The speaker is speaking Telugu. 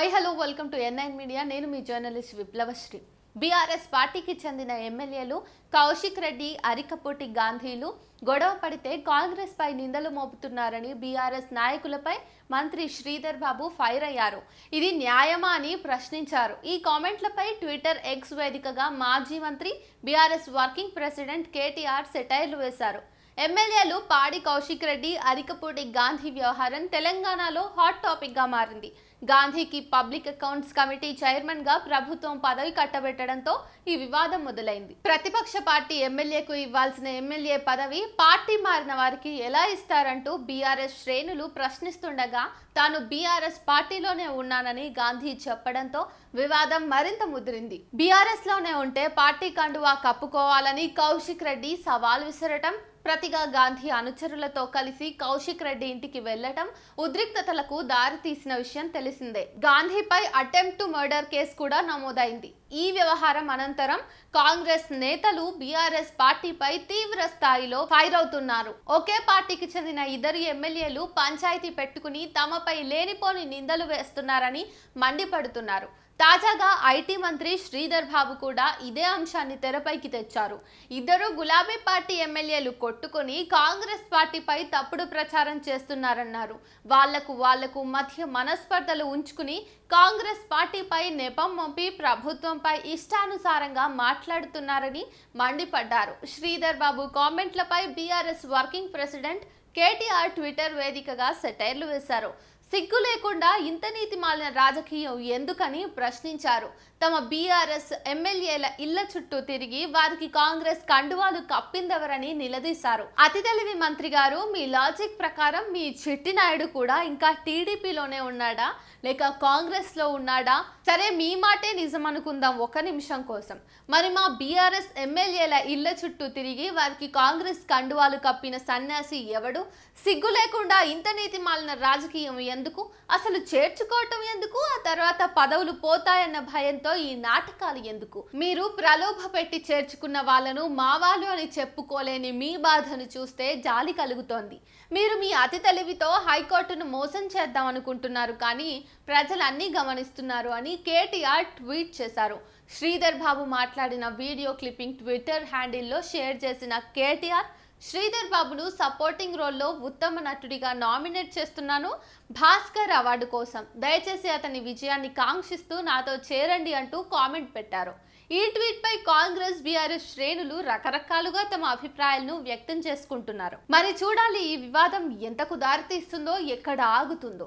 Hi hello welcome to N9 media. నేను మీ జర్నలిస్ట్ విప్లవశ్రీ. బీఆర్ఎస్ పార్టీకి చెందిన ఎమ్మెల్యేలు కౌశిక్ రెడ్డి, అరికపూటి గాంధీలు గొడవ పడితే కాంగ్రెస్ పై నిందలు మోపుతున్నారని బీఆర్ఎస్ నాయకులపై మంత్రి శ్రీధర్ బాబు ఫైర్ అయ్యారు. ఇది న్యాయమా అని ప్రశ్నించారు. ఈ కామెంట్లపై ట్విట్టర్ ఎక్స్ వేదికగా మాజీ మంత్రి, బీఆర్ఎస్ వర్కింగ్ ప్రెసిడెంట్ కేటీఆర్ సెటైర్లు వేశారు. ఎమ్మెల్యేలు పాడి కౌశిక్ రెడ్డి, అరికపూటి గాంధీ వ్యవహారం తెలంగాణలో హాట్ టాపిక్ గా మారింది. గాంధీకి పబ్లిక్ అకౌంట్స్ కమిటీ చైర్మన్ గా ప్రభుత్వం పదవి కట్టబెట్టడంతో ఈ వివాదం మొదలైంది. ప్రతిపక్ష పార్టీ ఎమ్మెల్యేకు ఇవ్వాల్సిన ఎమ్మెల్యే పదవి పార్టీ మారిన వారికి ఎలా ఇస్తారంటూ బీఆర్ఎస్ శ్రేణులు ప్రశ్నిస్తుండగా తాను బీఆర్ఎస్ పార్టీలోనే ఉన్నానని గాంధీ చెప్పడంతో వివాదం మరింత ముదిరింది. బీఆర్ఎస్ లోనే ఉంటే పార్టీ కండువా కప్పుకోవాలని కౌశిక్ రెడ్డి సవాల్ విసరటం, ప్రతిగా గాంధీ అనుచరులతో కలిసి కౌశిక్ రెడ్డి ఇంటికి వెళ్లటం ఉద్రిక్తతలకు దారితీసిన విషయం తెలిసిందే. గాంధీపై అటెంప్ట్ టు మర్డర్ కేసు కూడా నమోదైంది. ఈ వ్యవహారం అనంతరం కాంగ్రెస్ నేతలు బీఆర్ఎస్ పార్టీపై తీవ్ర స్థాయిలో ఫైర్ అవుతున్నారు. ఒకే పార్టీకి చెందిన ఇద్దరు ఎమ్మెల్యేలు పంచాయతీ పెట్టుకుని తమపై లేనిపోని నిందలు వేస్తున్నారని మండిపడుతున్నారు. తాజాగా ఐటీ మంత్రి శ్రీధర్ బాబు కూడా ఇదే అంశాన్ని తెరపైకి తెచ్చారు. ఇద్దరు గులాబీ పార్టీ ఎమ్మెల్యేలు కొట్టుకొని కాంగ్రెస్ పార్టీపై తప్పుడు ప్రచారం చేస్తున్నారన్నారు. వాళ్లకు మధ్య మనస్పర్ధలు ఉంచుకుని కాంగ్రెస్ పార్టీపై నెపం మోపి ప్రభుత్వంపై ఇష్టానుసారంగా మాట్లాడుతున్నారని మండిపడ్డారు. శ్రీధర్ బాబు కామెంట్లపై BRS working president KTR twitter వేదికగా సెటైర్లు వేశారు. సిగ్గు లేకుండా ఇంత నీతిమాలిన రాజకీయం ఎందుకని ప్రశ్నించారు. తమ బీఆర్ఎస్ ఎమ్మెల్యేల ఇళ్ల చుట్టూ తిరిగి వారికి కాంగ్రెస్ కండువాలు కప్పిందెవరని నిలదీశారు. అతి తెలివి మంత్రి గారు, మీ లాజిక్ ప్రకారం మీ చిట్టినాయుడు కూడా ఇంకా టీడీపీలోనే ఉన్నాడా లేక కాంగ్రెస్ లో ఉన్నాడా? సరే, మీ మాటే నిజం అనుకుందాం ఒక నిమిషం కోసం. మరి మా బీఆర్ఎస్ ఎమ్మెల్యేల ఇళ్ల చుట్టూ తిరిగి వారికి కాంగ్రెస్ కండువాలు కప్పిన సన్యాసి ఎవడు? సిగ్గు లేకుండా ఇంత నీతిమాలిన రాజకీయం ఎందుకు? అసలు చేర్చుకోవటం ఎందుకు? ఆ తర్వాత పదవులు పోతాయన్న భయంతో ఈ నాటకాలు ఎందుకు? మీరు ప్రలోభ పెట్టి చేర్చుకున్న వాళ్ళను మావాళ్ళు అని చెప్పుకోలేని మీ బాధను చూస్తే జాలి కలుగుతోంది. మీరు మీ అతి తెలివితో హైకోర్టును మోసం చేద్దాం అనుకుంటున్నారు, కానీ ప్రజలు అన్నీ గమనిస్తున్నారు అని కేటీఆర్ ట్వీట్ చేశారు. శ్రీధర్ బాబు మాట్లాడిన వీడియో క్లిప్పింగ్ ట్విట్టర్ హ్యాండిల్లో షేర్ చేసిన కేటీఆర్, శ్రీధర్ బాబును సపోర్టింగ్ రోల్లో ఉత్తమ నటుడిగా నామినేట్ చేస్తున్నాను భాస్కర్ అవార్డు కోసం. దయచేసి అతని విజయాన్ని కాంక్షిస్తూ నాతో చేరండి అంటూ కామెంట్ పెట్టారు. ఈ ట్వీట్ పై కాంగ్రెస్, బీఆర్ఎస్ శ్రేణులు రకరకాలుగా తమ అభిప్రాయాలను వ్యక్తం చేసుకుంటున్నారు. మరి చూడాలి ఈ వివాదం ఎంతకు దారితీస్తుందో, ఎక్కడ ఆగుతుందో.